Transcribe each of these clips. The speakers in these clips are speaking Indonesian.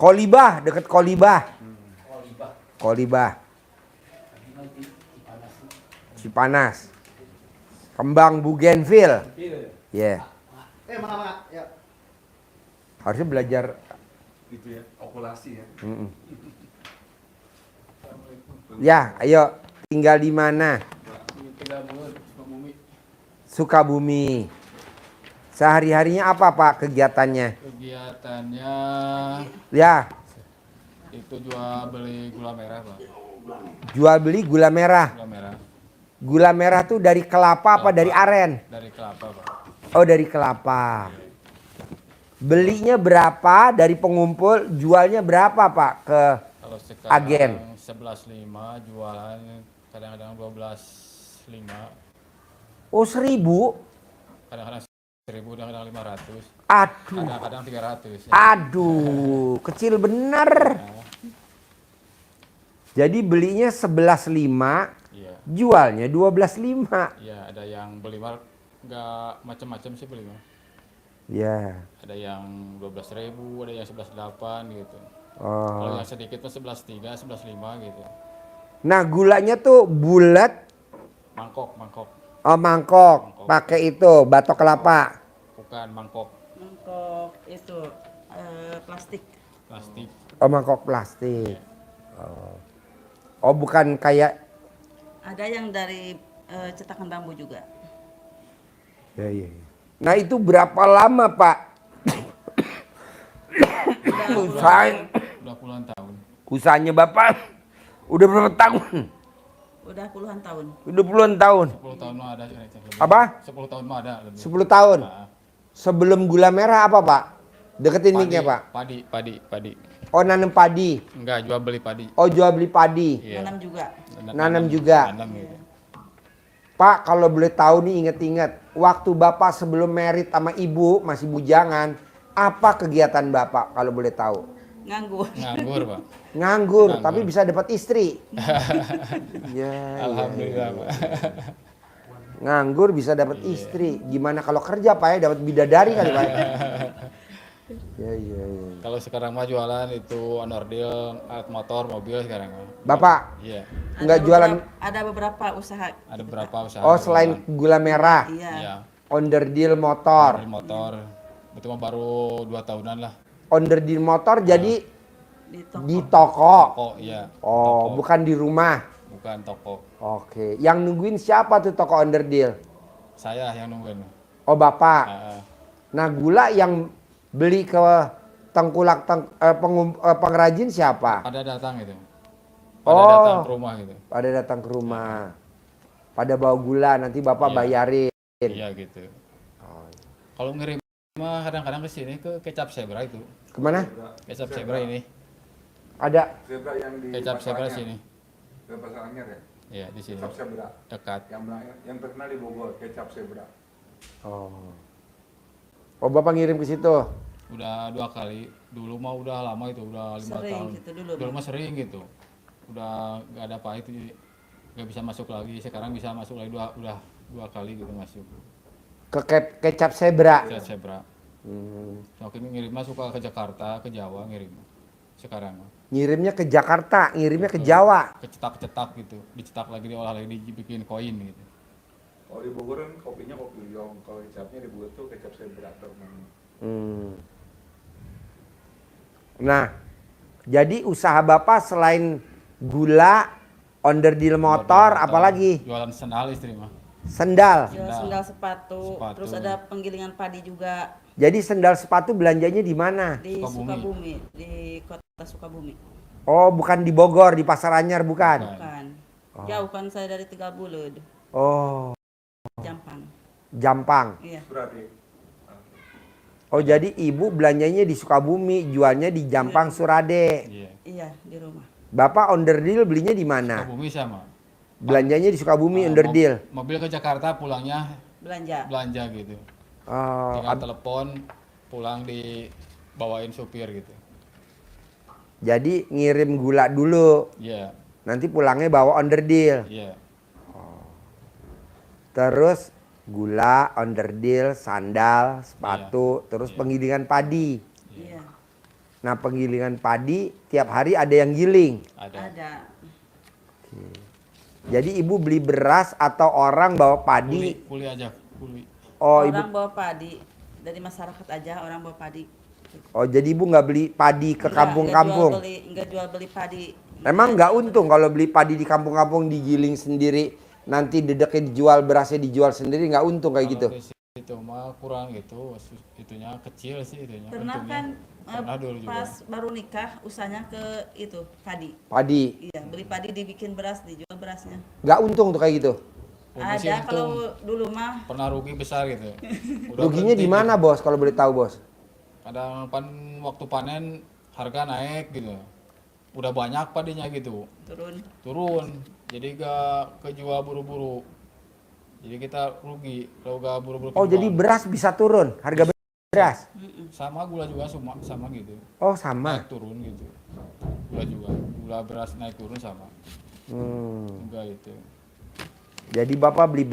Kolibah, deket Kolibah. Kolibah. Cipanas. Kembang Bougainville. Ya. Mana? Ya. Harusnya belajar Gitu ya, okulasi ya. Ya, ayo tinggal di mana? Sukabumi. Sehari-harinya apa Pak kegiatannya? Kegiatannya Ya, itu jual beli gula merah, Pak. jual beli gula merah. Gula merah Gula merah tuh dari kelapa apa dari aren? dari kelapa, Pak. Oh, dari kelapa. Belinya berapa dari pengumpul, jualnya berapa Pak ke Kalau sekarang agen? 11.5, jualan kadang-kadang 12.5, Oh, 1.000? kadang-kadang 1.000, kadang-kadang 500, Aduh, kadang-kadang 300. aduh, kecil bener. Nah, Jadi belinya 11.5, iya, jualnya 12.5. iya, ada yang beli mah nggak macam-macam sih beli mah. Ya. Ada yang 12.000, ada yang 11.800 gitu. Kalau Oh. yang sedikit mah 11.3, 11.5 gitu. Nah, gulanya tuh bulat. Mangkok. Oh, mangkok. Pakai itu batok kelapa. Bukan mangkok Mangkok itu plastik. plastik. Oh, mangkok plastik. Oh, bukan kayak. Ada yang dari cetakan bambu juga. Ya, ya. Nah, itu berapa lama Pak? Usaha, Udah puluhan tahun. usahanya Bapak udah berapa tahun? Udah puluhan tahun. Udah puluhan tahun. 10 tahun mah ada. Apa? 10 tahun mah ada lebih. 10 tahun. Nah, Sebelum gula merah apa Pak? Deketin mic-nya Pak. Padi. Oh, nanam padi. Enggak, jual beli padi. Oh, jual beli padi. Iya. Nanam juga. Nanam juga. Nanam gitu. Pak, kalau boleh tahu nih, inget-inget, waktu Bapak sebelum merit sama Ibu, masih bujangan, apa kegiatan Bapak kalau boleh tahu? Nganggur. Nganggur, Pak. Nganggur, Nganggur. tapi bisa dapat istri. Ya, Alhamdulillah, Pak. nganggur bisa dapat istri. Gimana kalau kerja Pak ya, dapat bidadari kali Pak? Ya. Kalau sekarang mah jualan itu onderdil, alat motor, mobil sekarang mah. Bapak, Iya, nggak jualan. Ada beberapa usaha. ada beberapa usaha. Oh, selain gula merah, Iya. Iya, onderdil motor. onderdil motor. Itu mah baru 2 tahunan lah. Onderdil motor jadi Di toko. di toko. Toko, iya. Oh, Toko. bukan di rumah. Bukan toko. Oke, yang nungguin siapa tuh toko onderdil? Saya yang nungguin. Oh, Bapak. Heeh. Nah, gula yang beli ke tengkulak pengrajin siapa? Pada datang itu. Oh. Pada datang ke rumah gitu. Pada datang ke rumah. Pada bawa gula, nanti Bapak Iya. bayarin. Iya gitu. Oh. Kalau ngirim mah kadang-kadang ke sini ke Kecap Zebra itu. Kemana? Kecap Zebra ini. Ada. Zebra yang di Kecap Zebra Pasar sini. Anyar. Ke Pasar Anyar ya? Iya, di sini. Kecap Zebra. Dekat. Yang terkenal di Bogor, kecap Zebra. Oh. Oh, Bapak ngirim ke situ. Udah 2 kali. Dulu mah udah lama itu, udah 5 Sering tahun. gitu dulu, Dulu Bang. mah sering gitu. Udah nggak ada apa itu, jadi nggak bisa masuk lagi. Sekarang bisa masuk lagi udah 2 kali gitu masuk. Ke kecap zebra. Kecap Zebra. Makin ngirim mah suka ke Jakarta, ke Jawa ngirim. Sekarang mah. Ngirimnya ke Jakarta, ngirimnya ke Jawa. Kecetak-cetak gitu, dicetak lagi, diolah lagi, dibikin koin gitu. Kalau di Bogor kan kopinya kopi Yong, kalau kecapnya di Bogor tuh kecap Zebra terkenal. Nah, jadi usaha Bapak selain gula, onderdil motor, apalagi? Jualan sendal istri mah. Sendal. Jual sendal sepatu. Sepatu. Terus ada penggilingan padi juga Jadi sendal sepatu belanjanya di mana? di Sukabumi. Sukabumi, di kota Sukabumi. Oh, bukan di Bogor, di Pasar Anyar, bukan? Bukan. Jauh kan saya dari Tegalbuleud, Oh, Jampang. Jampang. Iya. Suradi. Oh, jadi ibu belanjanya di Sukabumi, jualnya di Jampang, Surade. Iya. Iya, di rumah. Bapak onderdil belinya di mana? Sukabumi sama. Belanjanya di Sukabumi, onderdil. Mobil ke Jakarta, pulangnya Belanja. belanja gitu. Oh, Tinggal telepon, pulang dibawain supir gitu. jadi ngirim gula dulu, Iya, nanti pulangnya bawa onderdil. iya. Terus gula, onderdil, sandal, sepatu, terus penggilingan padi. Iya. Nah, penggilingan padi tiap hari ada yang giling. Ada. Jadi ibu beli beras atau orang bawa padi? Kuli aja, kuli. Oh, Orang ibu. bawa padi dari masyarakat aja, orang bawa padi. Oh, jadi ibu nggak beli padi ke kampung-kampung? Enggak jual beli padi. Emang nggak untung kalau beli padi di kampung-kampung digiling sendiri, nanti dedeknya dijual, berasnya dijual sendiri, nggak untung kayak gitu? Kalau itu mah kurang gitu, itunya kecil sih itunya. Pernah untungnya. kan Pernah dulu juga. pas baru nikah usahanya ke itu padi. Padi, Iya, beli padi dibikin beras, dijual berasnya. nggak untung tuh kayak gitu? Untung sih Ada kalau untung. dulu mah Pernah rugi besar gitu. Ruginya di mana bos, kalau boleh tahu bos? Kadang waktu panen harga naik gitu. Udah banyak padinya gitu. Turun. Jadi gak kejual buru-buru. Jadi kita rugi kalau gak buru-buru. Oh, kejual. jadi beras bisa turun, harga beras? Sama gula juga sama gitu. Oh, sama. Naik turun gitu. Gula juga. Gula beras naik turun sama. Enggak itu. Jadi bapak beli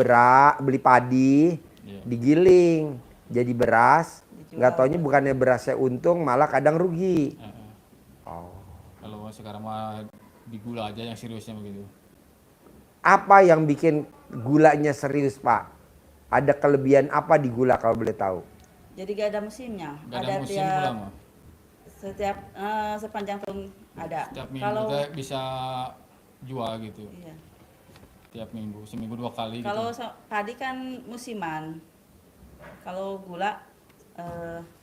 padi, Iya. digiling, jadi beras. Dijual. Nggak taunya bukannya berasnya untung, malah kadang rugi. Oh. Kalau sekarang mah di gula aja yang seriusnya begitu. Apa yang bikin gulanya serius pak? Ada kelebihan apa di gula kalau boleh tahu? jadi gak ada musimnya. Gak ada musim gula mah. Setiap sepanjang tahun ada. Setiap minggu Kalau kita bisa jual gitu. iya. Tiap minggu, seminggu 2 kali Kalau gitu. padi kan musiman. Kalau gula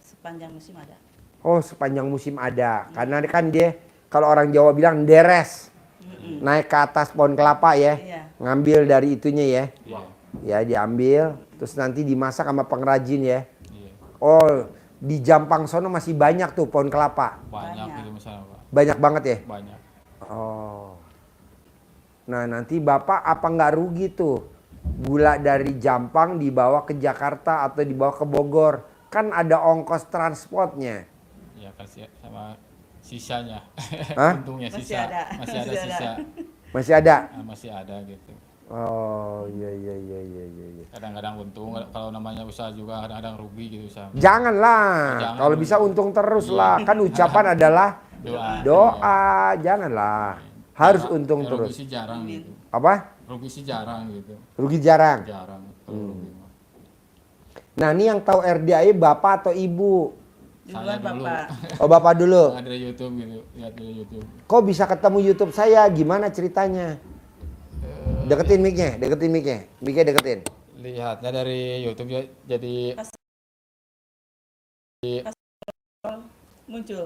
sepanjang musim ada. Oh, sepanjang musim ada. Karena kan dia kalau orang Jawa bilang deres. Naik ke atas pohon kelapa ya. Iya. Ngambil dari itunya ya. Iya. Ya diambil, terus nanti dimasak sama pengrajin ya. Iya. Oh, di Jampang sono masih banyak tuh pohon kelapa. Banyak Banyak. gitu misalnya, Pak. Banyak banget ya? Banyak. Oh. Nah, nanti Bapak apa nggak rugi tuh? Gula dari Jampang dibawa ke Jakarta atau dibawa ke Bogor. Kan ada ongkos transportnya. Ya kasih sama sisanya. Hah? Untungnya Masih sisa. ada. Masih ada Masih ada. sisa. Masih ada? Masih ada gitu. Oh, iya iya iya iya iya. Kadang-kadang untung, kalau namanya usaha juga kadang-kadang rugi gitu usaha. Janganlah. Jangan. Kalau bisa untung terus Iya. lah. Kan ucapan adalah Doa. doa. Janganlah. Harus Jarang. untung Rugi terus. sih jarang gitu. Apa? Rugi sih jarang gitu. Rugi jarang. Jarang kalau rugi mah. Nah, ini yang tahu RDAI Bapak atau Ibu? Saya Duluan dulu. Bapak. Oh, Bapak dulu. Ada YouTube gitu, lihat dari YouTube. Kok bisa ketemu YouTube saya? Gimana ceritanya? Deketin mic-nya, deketin mic-nya. Mic-nya deketin. Lihatnya dari YouTube jadi Muncul.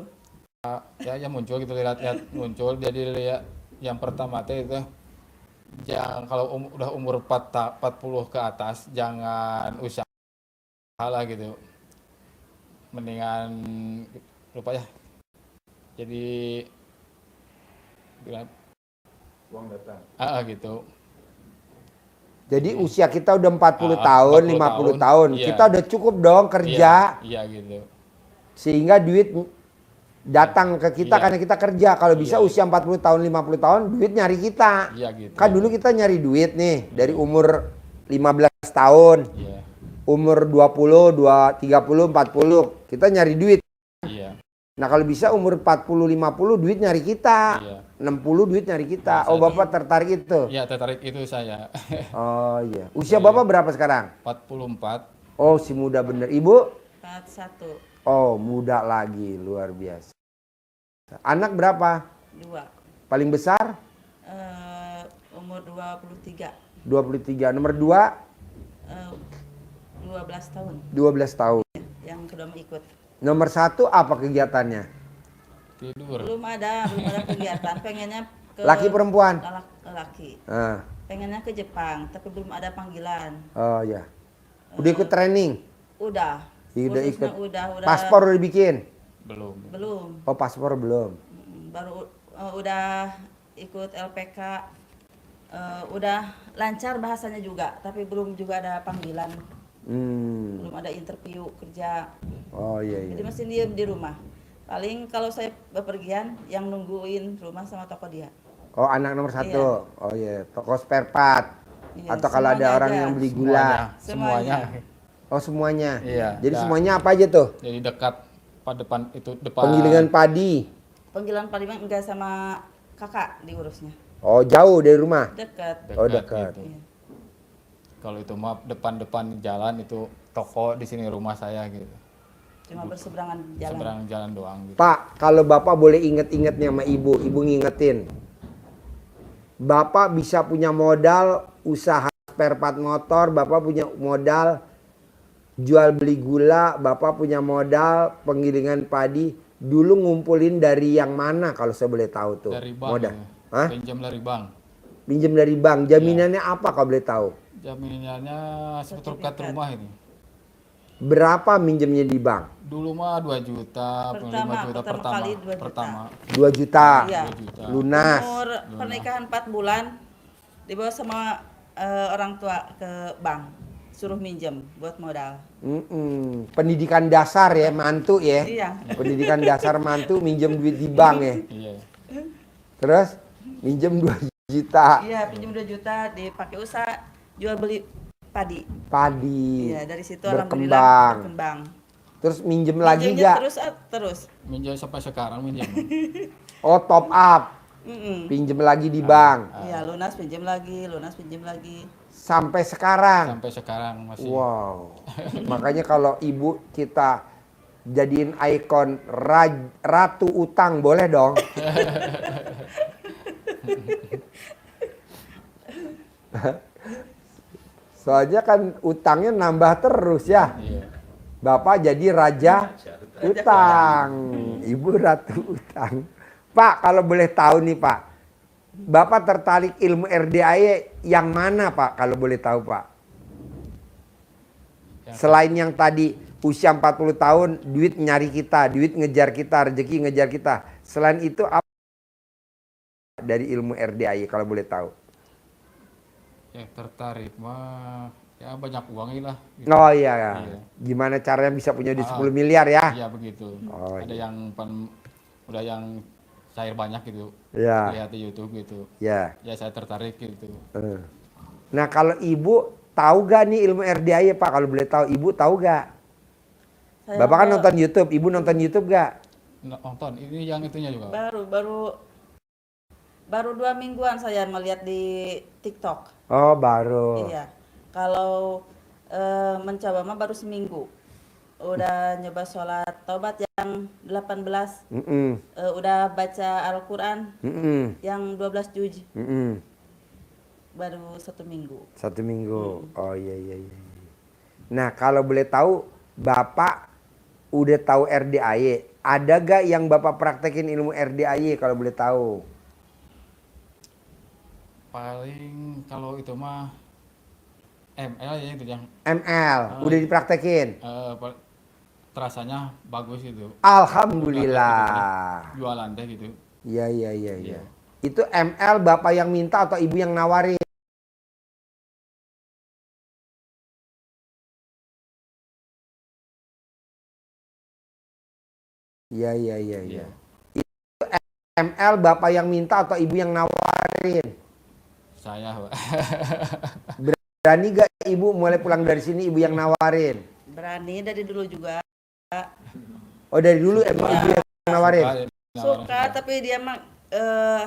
ya muncul gitu, lihat muncul, jadi lihat yang pertama teh itu jangan kalau udah umur 40 ke atas jangan usaha lah gitu, mendingan lupa ya, jadi Uang datang. gitu. Jadi usia kita udah 40 Ah, tahun, 40 50 tahun, tahun. iya. Kita udah cukup dong kerja. Iya gitu. Sehingga duit datang ke kita Iya. karena kita kerja. Kalau bisa Iya. usia 40 tahun, 50 tahun, duit nyari kita. Iya gitu. Kan dulu kita nyari duit nih dari umur 15 tahun. Iya. Umur 20, 30, 40. Kita nyari duit. Iya. Nah kalau bisa umur 40, 50 duit nyari kita. Iya. 60 duit nyari kita. Nah, Oh saya- Bapak tertarik itu? Iya, tertarik itu saya. Oh iya. Usia Iya. Bapak berapa sekarang? 44. Oh si muda bener. Ibu? 41, Oh muda lagi. Luar biasa. Anak berapa? 2. Paling besar? Umur 23, 23. Nomor 2? 12 tahun 12 tahun. yang sudah mau ikut. Nomor 1 apa kegiatannya? Tidur. Belum ada kegiatan. Pengennya ke Laki perempuan? laki. Ah. Pengennya ke Jepang, tapi belum ada panggilan. Oh ya. Udah ikut training? Udah. Udah Kursusnya ikut. udah. Paspor udah dibikin? Belum. Belum. Oh paspor belum. Baru udah ikut LPK. Udah lancar bahasanya juga, tapi belum juga ada panggilan. Belum ada interview kerja. Oh iya Jadi iya. masih diem di rumah. Paling kalau saya bepergian yang nungguin rumah sama toko dia. Oh anak nomor 1. Iya. Oh iya. Toko spare part. Iya, Atau kalau ada semuanya orang aja. yang beli gula. Semuanya. Oh semuanya. Iya. Jadi Nah, semuanya apa aja tuh? Jadi dekat depan itu depan. Penggilingan padi. Penggilingan padi mah enggak, sama kakak diurusnya. Oh, jauh dari rumah. Dekat. Oh, dekat. gitu. Iya. Kalau itu mah depan jalan itu toko, di sini rumah saya gitu. Cuma berseberangan jalan. Seberang jalan doang gitu. Pak, kalau Bapak boleh inget-inget nih sama Ibu ngingetin. Bapak bisa punya modal usaha spare part motor, Bapak punya modal jual beli gula, Bapak punya modal penggilingan padi. Dulu ngumpulin dari yang mana kalau saya boleh tahu tuh? Dari bank. Modal. Gitu. Hah? Pinjam dari bank. Pinjam dari bank. Jaminannya apa kalau boleh tahu? Jaminannya sertifikat rumah ini. Berapa minjemnya di bank? Dulu mah 2 juta, 5 juta pertama kali 2 juta. pertama. 2 juta. Iya. 2 juta. Lunas. Umur pernikahan 4 bulan dibawa sama orang tua ke bank, suruh minjem buat modal. Pendidikan dasar ya, mantu ya. Iya. Pendidikan dasar mantu minjem duit di bank ya. Iya. Terus minjem 2 juta Iya, pinjam 2 juta dipakai usaha jual beli padi. padi. Iya, dari situ Berkembang. alhamdulillah berkembang. Terus minjem lagi Minjemnya gak? terus. Minjam sampai sekarang minjam. Oh, top up. Pinjem lagi di bank. Iya, lunas pinjam lagi. Sampai sekarang. Sampai sekarang masih. Wow. Makanya kalau ibu kita jadiin ikon ratu utang, boleh dong? Soalnya kan utangnya nambah terus ya. Iya. Bapak jadi raja utang, ibu ratu utang. Pak, kalau boleh tahu nih Pak, Bapak tertarik ilmu RDAY yang mana Pak, kalau boleh tahu Pak? Selain yang tadi usia 40 tahun, duit nyari kita, duit ngejar kita, rezeki ngejar kita. Selain itu apa dari ilmu RDAY kalau boleh tahu? Yang tertarik mah ya banyak uangnya lah. Gitu. Oh iya, Iya. gimana caranya bisa punya duit 10 miliar ya? Iya begitu. Oh, Ada iya. yang udah yang cair banyak gitu. Iya. Lihat di YouTube gitu. Ya. Ya saya tertarik gitu. Nah kalau ibu tahu gak nih ilmu RDAY Pak? Kalau boleh tahu, ibu tahu gak? Saya Bapak kan mah nonton YouTube, ibu nonton YouTube gak? Nonton, ini yang itunya juga. baru 2 mingguan saya melihat di TikTok. Oh baru. Iya. Kalau mencoba mah baru seminggu. Udah nyoba sholat taubat yang 18. Udah baca Al-Quran yang 12 juz. Baru 1 minggu. 1 minggu. Oh iya. Nah kalau boleh tahu, Bapak udah tahu RDAY. Ada gak yang Bapak praktekin ilmu RDAY kalau boleh tahu? Paling kalau itu mah ML ya itu yang ML, udah dipraktekin? terasanya bagus itu. Alhamdulillah. Jualan deh gitu. Iya. Iya. Itu ML Bapak yang minta atau ibu yang nawarin? Iya. Itu ML Bapak yang minta atau ibu yang nawarin? Saya Pak. Berani gak ibu mulai pulang dari sini ibu yang nawarin? Berani dari dulu juga. Oh dari dulu emang ibu yang nawarin? Suka, tapi dia mah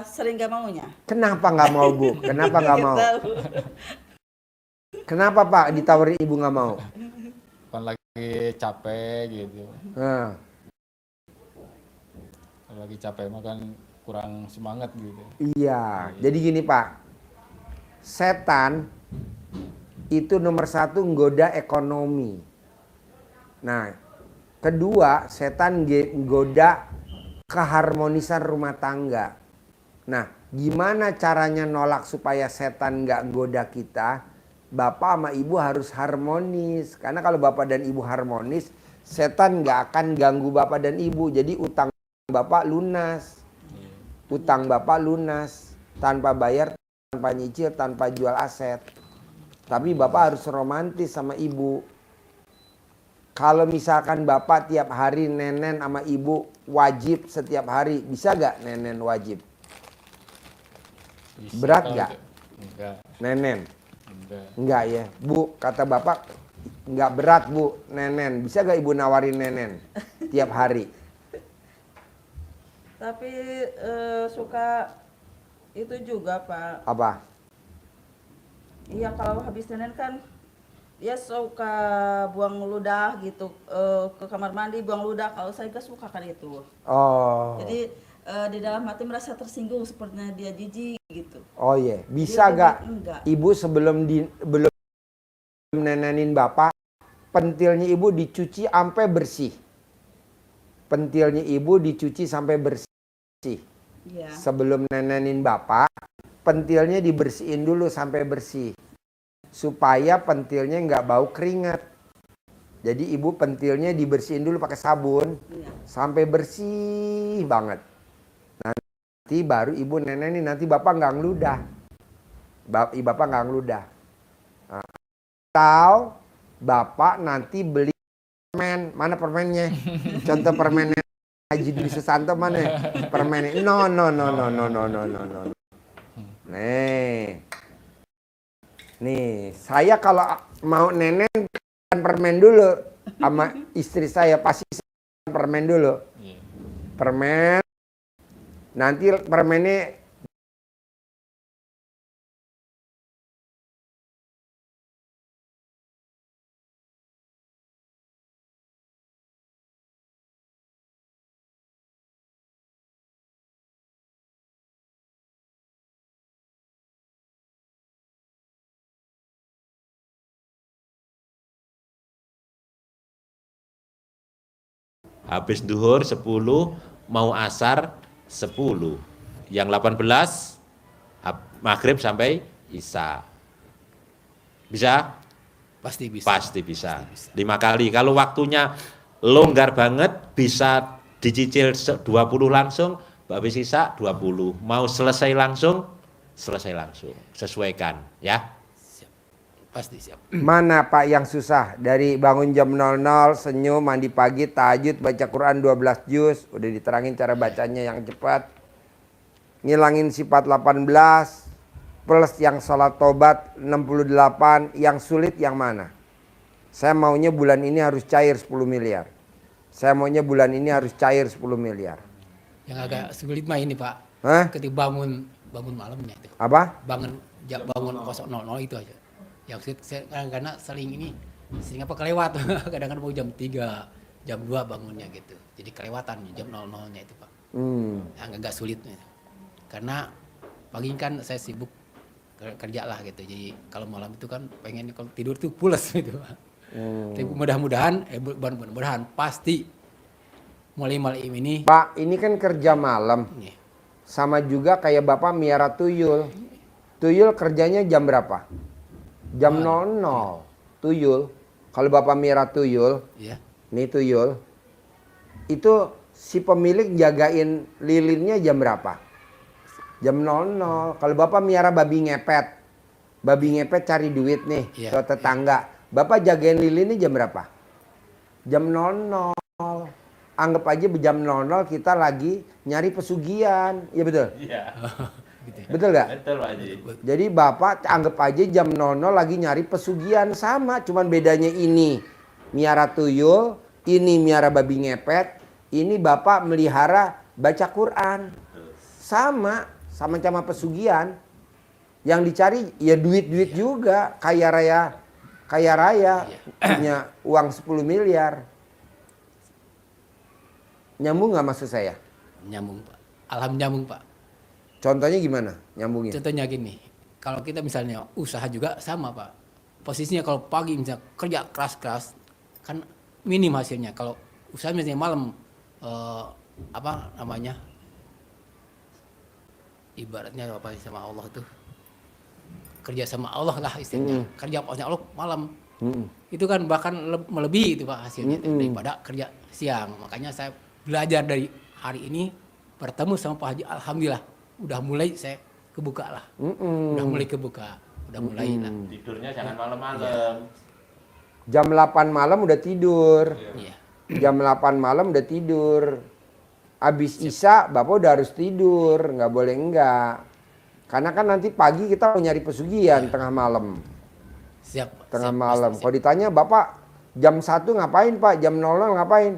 sering gak maunya. Kenapa nggak mau Bu? Kenapa nggak mau? Tahu. Kenapa Pak ditawarin ibu nggak mau? Kan lagi capek gitu. Nah, Kalau lagi capek mah kan kurang semangat gitu. iya. Jadi gini Pak, setan itu nomor 1 nggoda ekonomi. Nah, kedua setan nggoda keharmonisan rumah tangga. Nah, gimana caranya nolak supaya setan nggak nggoda kita? Bapak sama ibu harus harmonis. Karena kalau bapak dan ibu harmonis, setan nggak akan ganggu bapak dan ibu. Jadi utang bapak lunas. Utang bapak lunas. Tanpa bayar, tanpa nyicil, tanpa jual aset. Tapi bapak harus romantis sama ibu. Kalau misalkan bapak tiap hari nenen sama ibu wajib setiap hari, bisa gak nenen wajib? Bisa Berat kalau nggak? itu. Enggak. Nenen? Enggak. Enggak ya. Bu, kata bapak nggak berat Bu, nenen. Bisa gak ibu nawarin nenen? tiap hari? Tapi suka itu juga Pak. Apa? Iya kalau habis Senin kan dia suka buang ludah gitu ke kamar mandi buang ludah. Kalau saya gak suka kan itu. Oh. Jadi di dalam hati merasa tersinggung sepertinya dia jijik gitu. Oh iya, bisa Dia gak enggak. ibu belum nenenin bapak, pentilnya ibu dicuci sampai bersih. Pentilnya ibu dicuci sampai bersih. Iya. Sebelum nenenin bapak, pentilnya dibersihin dulu sampai bersih. Supaya pentilnya nggak bau keringat. Jadi ibu pentilnya dibersihin dulu pakai sabun. Iya. Sampai bersih banget. Nanti baru ibu nenenin, nanti bapak nggak ngeludah. Bapak nggak ngeludah. Nah, atau bapak nanti beli permen, mana permennya? Contoh permennya Haji Dwi Susanto mana? Permennya? No. Nih, saya kalau mau nenen permen dulu sama istri saya pasti permen dulu. Iya. Permen, nanti permennya Habis duhur 10, mau asar 10. Yang 18 maghrib sampai isya. Bisa? Pasti bisa. Pasti bisa. 5 kali. Kalau waktunya longgar banget bisa dicicil 20 langsung, habis isya 20. Mau selesai langsung, selesai langsung. Sesuaikan ya. Pasti siap. mana Pak yang susah? Dari bangun jam 00, senyum, mandi pagi, tahajud, baca Quran 12 juz. Udah diterangin cara bacanya yang cepat. Ngilangin sifat 18. Plus yang sholat tobat 68. Yang sulit yang mana? Saya maunya bulan ini harus cair 10 miliar. Saya maunya bulan ini harus cair 10 miliar. Yang agak sulit mah ini Pak. Hah? Ketika bangun malamnya itu. Apa? Bangun 0:00 itu aja. Yang sulit saya karena sering kelewat. Kadang-kadang mau jam 3, jam 2 bangunnya gitu. Jadi kelewatan jam 00-nya itu Pak. Yang agak sulit. Karena pagi kan saya sibuk kerja lah gitu. Jadi kalau malam itu kan pengen kalau tidur tuh pules gitu Pak. Tapi mudah-mudahan pasti mulai malam ini. Pak, ini kan kerja malam. Nih, Sama juga kayak Bapak miara tuyul. Tuyul kerjanya jam berapa? Jam 00. Tuyul. Kalau Bapak miara tuyul, ya. nih tuyul. Itu si pemilik jagain lilinnya jam berapa? Jam 00. Kalau Bapak miara babi ngepet. Babi ngepet cari duit nih Iya, ke tetangga. Bapak jagain lilinnya jam berapa? Jam 00. Anggap aja jam 00 kita lagi nyari pesugihan. Iya betul? Iya. Gitu ya. Betul nggak? Betul Pak Haji. Jadi Bapak anggap aja jam 00 lagi nyari pesugihan sama. Cuman bedanya ini miara tuyul, ini miara babi ngepet, ini Bapak melihara baca Quran. Sama-sama pesugihan. Yang dicari ya duit-duit juga, kaya raya punya uang 10 miliar. Nyambung nggak maksud saya? Nyambung Pak. Alhamdulillah nyambung Pak. Contohnya gimana nyambungnya? Contohnya gini, kalau kita misalnya usaha juga sama Pak. Posisinya kalau pagi misalnya kerja keras-keras, kan minim hasilnya. Kalau usaha misalnya malam, ibaratnya apa sama Allah tuh, kerja sama Allah lah istilahnya. Kerja sama Allah malam. Itu kan bahkan melebihi itu Pak hasilnya daripada kerja siang. Makanya saya belajar dari hari ini bertemu sama Pak Haji, alhamdulillah udah mulai saya kebuka lah. Udah mulai kebuka, udah mulai lah. Tidurnya jangan malam-malam. Jam 8 malam udah tidur. Iya. Jam 8 malam udah tidur. Abis isya Bapak udah harus tidur, nggak boleh enggak. Karena kan nanti pagi kita mau nyari pesugihan tengah malam. Siap Pak. Tengah Siap, malam. pasti Kalau ditanya Bapak jam 1 ngapain Pak? Jam 00 ngapain?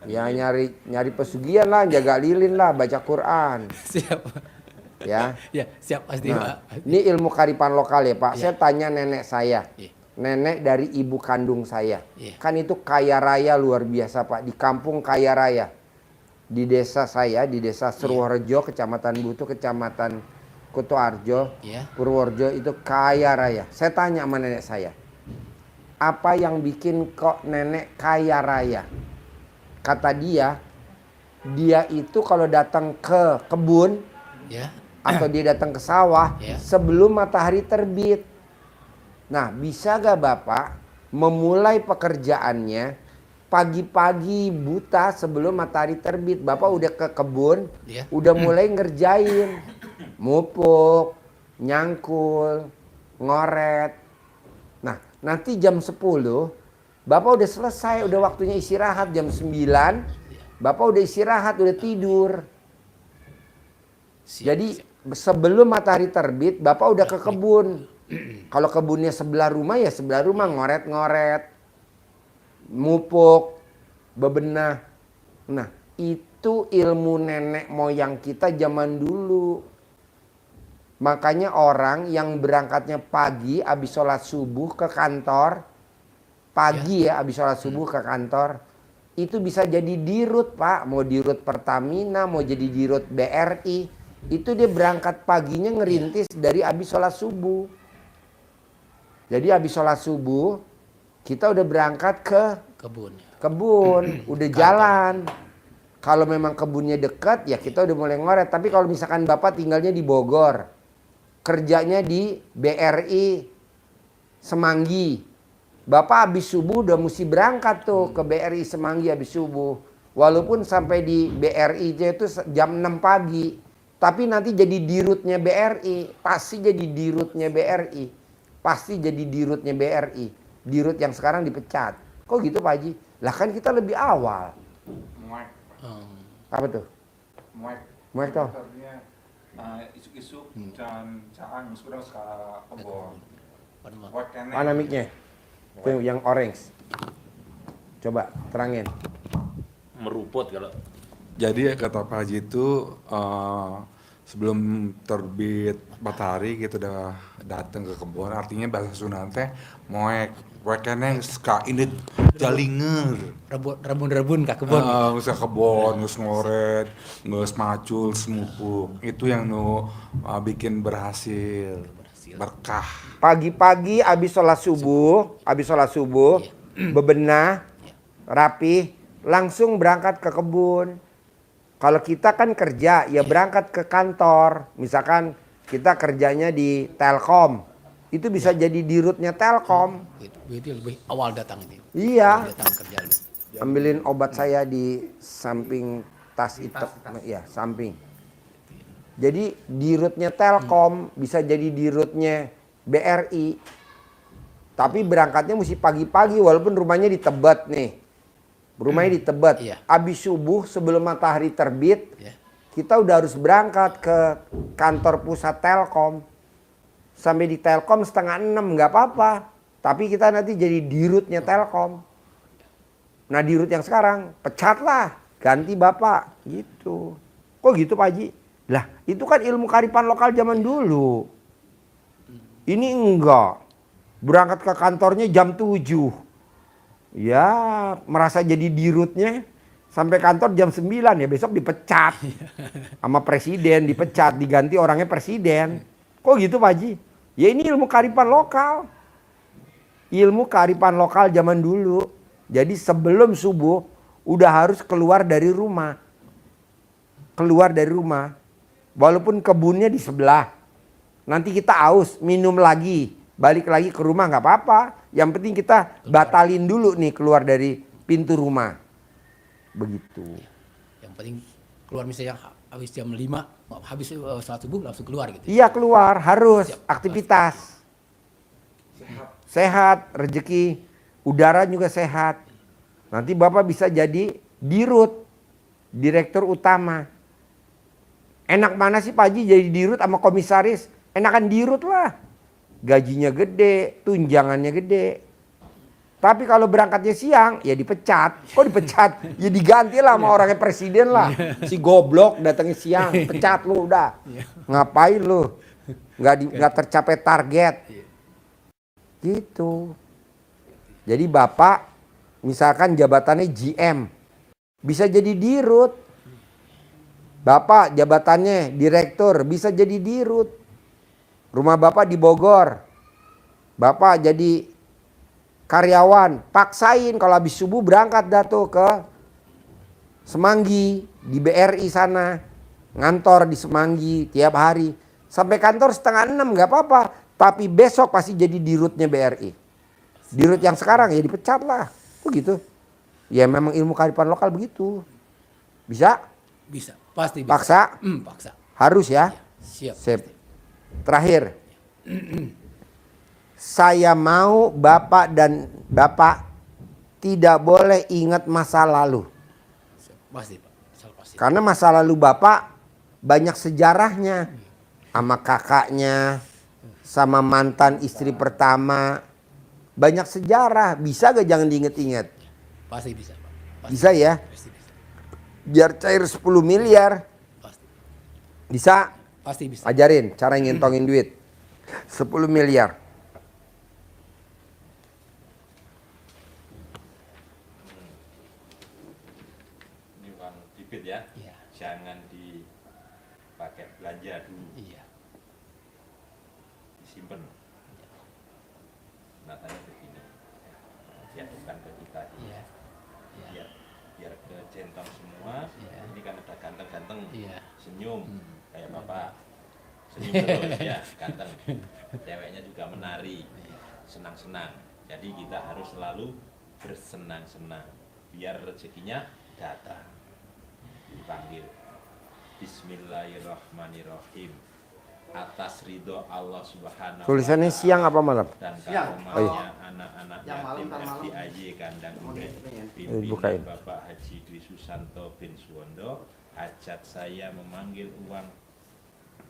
Ya nyari pesugihan lah, jaga lilin lah, baca Quran. Siap. Ya. Ya, siap pasti, Nah, Pak. ini ilmu kearifan lokal ya Pak. Iya. Saya tanya nenek saya. Iya. Nenek dari ibu kandung saya. Iya. Kan itu kaya raya luar biasa Pak. Di kampung kaya raya. Di desa saya, di desa Surworejo, Kecamatan Butuh, Kecamatan Kutoarjo, Iya. Purworejo itu kaya raya. Saya tanya sama nenek saya. Apa yang bikin kok nenek kaya raya? Kata dia itu kalau datang ke kebun Ya. atau dia datang ke sawah Ya. sebelum matahari terbit. Nah, bisa gak Bapak memulai pekerjaannya pagi-pagi buta sebelum matahari terbit? Bapak udah ke kebun, Ya. udah mulai ngerjain, mupuk, nyangkul, ngoret. Nah, nanti jam 10 Bapak udah selesai, udah waktunya istirahat jam 9. Bapak udah istirahat, udah tidur. Siap, Jadi siap. sebelum matahari terbit, Bapak udah ke kebun. Kalau kebunnya sebelah rumah ya sebelah rumah, ngoret-ngoret, mupuk, bebenah. Nah, itu ilmu nenek moyang kita zaman dulu. Makanya orang yang berangkatnya pagi habis sholat subuh ke kantor, pagi ya habis sholat subuh ke kantor, itu bisa jadi dirut Pak. Mau dirut Pertamina, mau jadi dirut BRI. Itu dia berangkat paginya ngerintis dari habis sholat subuh. Jadi habis sholat subuh, kita udah berangkat ke Kebun. kebun, udah jalan. Kalau memang kebunnya dekat, ya kita udah mulai ngoret. Tapi kalau misalkan Bapak tinggalnya di Bogor, kerjanya di BRI Semanggi, Bapak habis subuh udah mesti berangkat tuh ke BRI Semanggi habis subuh. Walaupun sampai di BRI itu jam 6 pagi. Tapi nanti jadi dirutnya BRI. Pasti jadi dirutnya BRI. Pasti jadi dirutnya BRI. Dirut yang sekarang dipecat. Kok gitu Pak Haji? Lah kan kita lebih awal. Muek. Apa tuh? Muek. Muek toh? Artinya isuk-isuk dan caang sudah ke kebon. Muek kene. Mana mic-nya? Tuh yang orange. Coba terangin. Meruput kalau Jadi kata Pak Haji itu sebelum terbit matahari kita udah datang ke kebun. Artinya bahasa Sunda teh moek. Moek kene ska ini jalinger. Rebun ka kebun. Geus ka kebon, geus ngoret, geus macul, semupuk. Itu yang bikin berhasil. Berkah. Pagi-pagi habis sholat subuh, bebenah, rapi, langsung berangkat ke kebun. Kalau kita kan kerja, ya berangkat ke kantor. Misalkan kita kerjanya di Telkom, itu bisa jadi dirutnya Telkom. Itu lebih awal datang itu. Iya, Datang kerja. ambilin obat saya di samping tas itu, ya samping. Jadi dirutnya Telkom bisa jadi dirutnya BRI. Tapi berangkatnya mesti pagi-pagi walaupun rumahnya di Tebet nih. Rumahnya di Tebet. Iya. Abis subuh sebelum matahari terbit, Ya. kita udah harus berangkat ke kantor pusat Telkom. Sampai di Telkom 5:30 nggak apa-apa. Tapi kita nanti jadi dirutnya Telkom. Nah dirut yang sekarang pecatlah, ganti bapak gitu. Kok gitu Pak Haji? Lah itu kan ilmu kearifan lokal zaman dulu. Ini enggak. Berangkat ke kantornya jam 7. Ya merasa jadi dirutnya sampai kantor jam 9 ya besok dipecat. Sama presiden dipecat, diganti orangnya presiden. Kok gitu Pak Haji? Ya ini ilmu kearifan lokal. Ilmu kearifan lokal zaman dulu. Jadi sebelum subuh udah harus keluar dari rumah. Keluar dari rumah. Walaupun kebunnya di sebelah. Nanti kita aus, minum lagi. Balik lagi ke rumah nggak apa-apa. Yang penting kita batalin dulu nih keluar dari pintu rumah. Begitu. Yang penting keluar misalnya habis jam 5, habis sholat subuh langsung keluar gitu. Iya keluar, harus Siap. aktivitas. Sehat, rezeki, udara juga sehat. Nanti Bapak bisa jadi dirut, direktur utama. Enak mana sih Pak Haji jadi dirut sama komisaris? Enakan dirut lah. Gajinya gede, tunjangannya gede. Tapi kalau berangkatnya siang, ya dipecat. Kok dipecat? Ya diganti lah sama orangnya presiden lah. Si goblok datangnya siang, pecat lu udah. Ngapain lu? Nggak tercapai target. Gitu. Jadi bapak, misalkan jabatannya GM, bisa jadi dirut. Bapak jabatannya direktur, bisa jadi dirut. Rumah bapak di Bogor. Bapak jadi karyawan, paksain kalau habis subuh berangkat dah tuh ke Semanggi di BRI sana, ngantor di Semanggi tiap hari sampai kantor 5:30 nggak apa-apa, tapi besok pasti jadi dirutnya BRI. Dirut yang sekarang ya dipecat lah, begitu. Ya memang ilmu kearifan lokal begitu. Bisa? Bisa, pasti bisa. Paksa? Paksa. Harus ya. Siap. Sip. Terakhir. Saya mau bapak dan bapak tidak boleh ingat masa lalu. Pasti Pak, pasti. Karena masa lalu bapak banyak sejarahnya. Sama kakaknya, sama mantan istri pertama. Banyak sejarah. Bisa gak jangan diinget-inget? Pasti bisa Pak. Pasti. Bisa ya? Pasti bisa. Biar cair 10 miliar. Pasti. Bisa? Pasti bisa. Ajarin cara ngintongin duit. 10 miliar. Ini uang bibit ya. Iya. Jangan dipakai belanja dulu, Iya. disimpan. Natanya begini. Ya bukan ke kita. Iya. Iya. Biar ke centang semua. Iya. Ini kan ada ganteng-ganteng. Iya. Senyum kayak bapak. Senyum terus ya, ganteng. Ceweknya juga menari. Senang-senang. Jadi kita harus selalu bersenang-senang biar rezekinya datang. Dipanggil Bismillahirrahmanirrahim, atas ridho Allah Subhanahu Tulisannya wa ta'ala siang apa malam? dan Oh, karomahnya anak-anak yatim FDIY Kandang Urip bukain. pimpinan Bapak Haji Dwi Susanto bin Suwondo. Hajat saya memanggil uang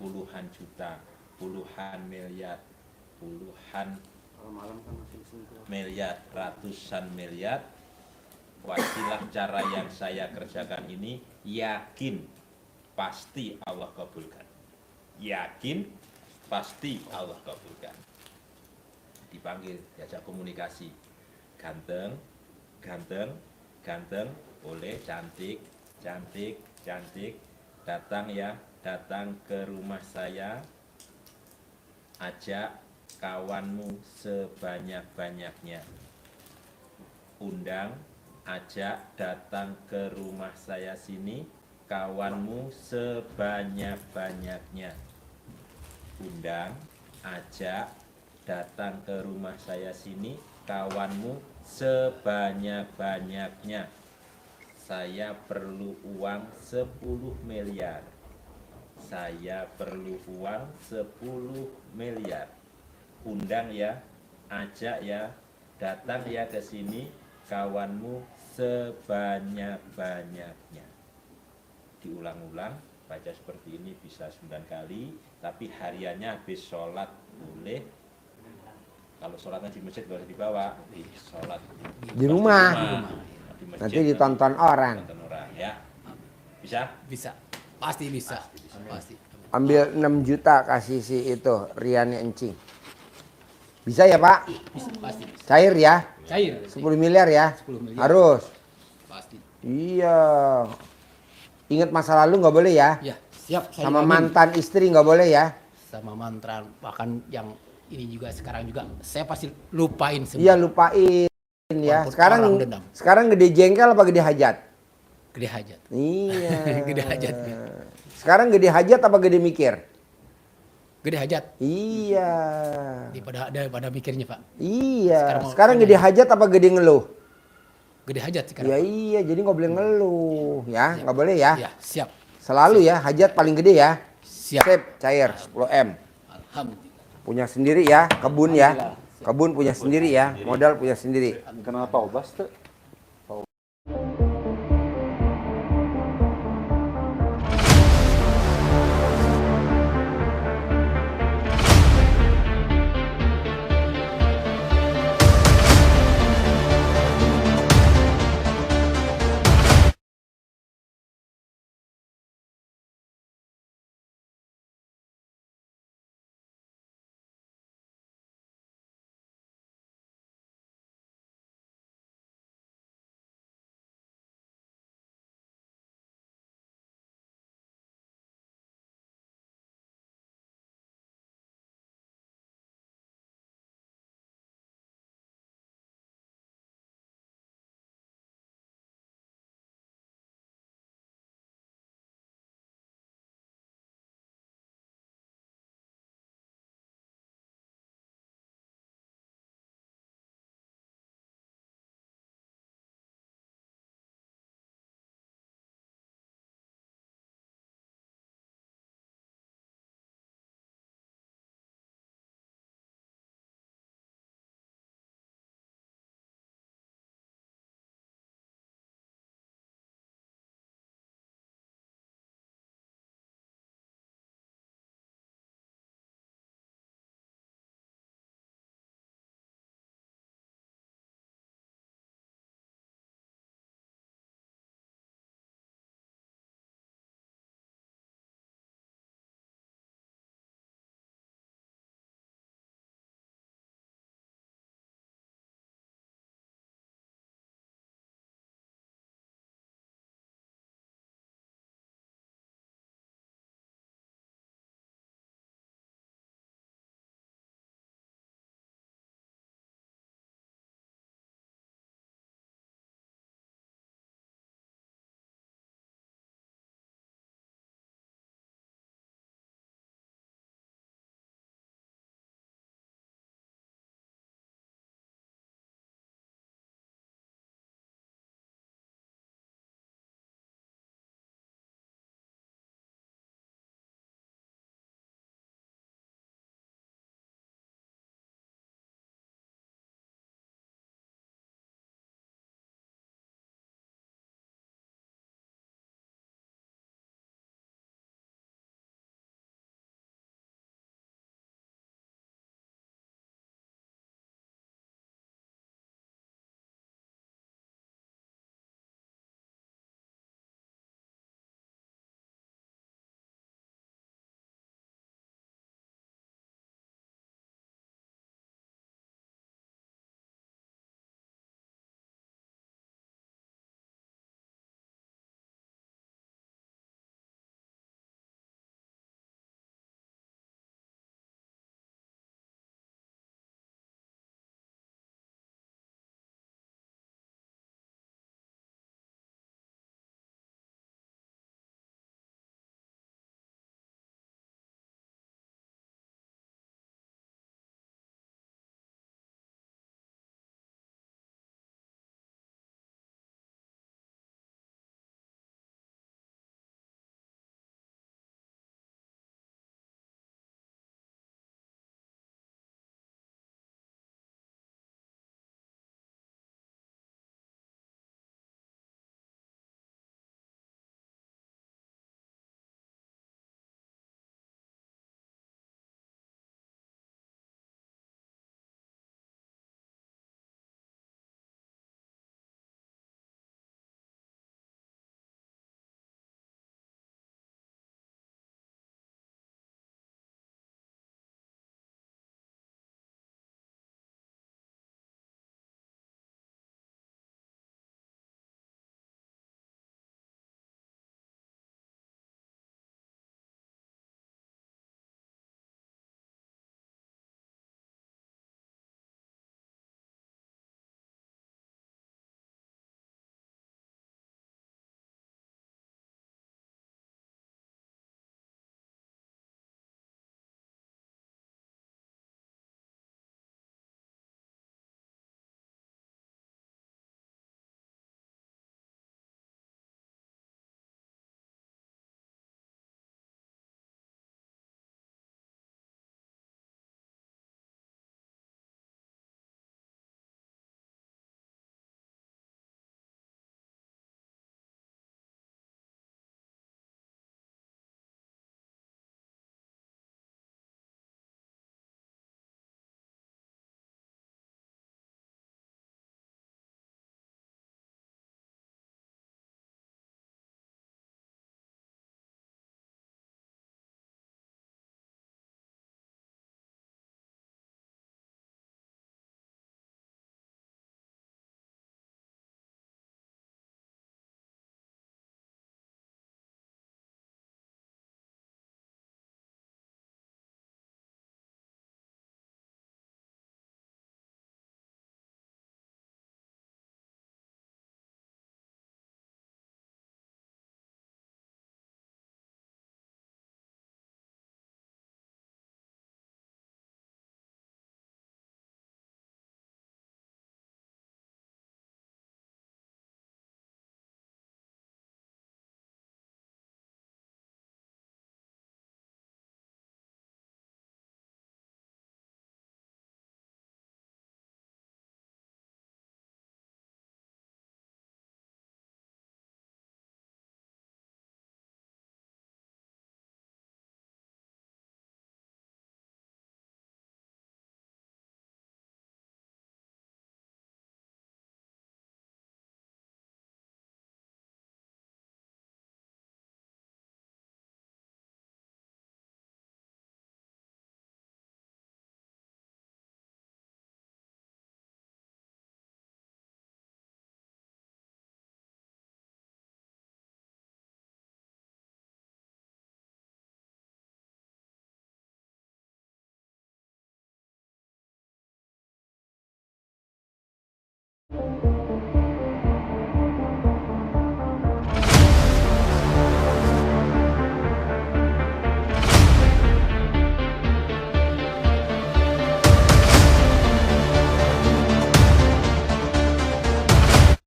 puluhan juta, puluhan miliar, ratusan miliar. Wasilah cara yang saya kerjakan ini yakin pasti Allah kabulkan. Yakin pasti Allah kabulkan. Dipanggil, diajak komunikasi. Ganteng, ganteng, ganteng, boleh, cantik, cantik, cantik. Datang ya, datang ke rumah saya. Ajak kawanmu sebanyak-banyaknya. Undang, ajak datang ke rumah saya sini kawanmu sebanyak-banyaknya. Undang, ajak datang ke rumah saya sini kawanmu sebanyak-banyaknya. Saya perlu uang 10 miliar. Saya perlu uang 10 miliar. Undang ya, ajak ya, datang ya ke sini kawanmu sebanyak-banyaknya. Diulang-ulang, baca seperti ini bisa 9 kali, tapi hariannya habis sholat boleh. Kalau sholatnya di masjid boleh dibawa, di sholat Di rumah. Di masjid, Nanti ditonton orang. ditonton orang ya. Bisa? Bisa. Pasti bisa. Pasti. Ambil 6 juta kasih si itu, Riannya Encing. Bisa ya Pak? Bisa. Pasti bisa. Cair ya? Cair. 10 miliar ya? 10 miliar. Harus. Pasti. Iya. Ingat masa lalu nggak boleh ya? Ya, siap. Saya Sama jamin. mantan istri nggak boleh ya? Sama mantra, bahkan yang ini juga sekarang juga saya pasti lupain semua. Iya lupain ya. Walaupun Sekarang orang dendam. sekarang gede jengkel apa gede hajat? Gede hajat. Iya. Gede hajat. Sekarang gede hajat apa gede mikir? Gede hajat. Iya. Daripada mikirnya Pak. Iya. Sekarang mau- Sekarang gede hajat apa gede ngeluh? Gede hajat sekarang. Ya Pak. iya. Jadi nggak boleh ngeluh ya. Nggak boleh ya. Ya, siap. Selalu ya. Hajat paling gede ya. Siap. Sip. Cair 10 M. Alhamdulillah. Punya sendiri ya. Kebun ya. Kebun punya sendiri ya. Modal punya sendiri. Kenapa obas tuh?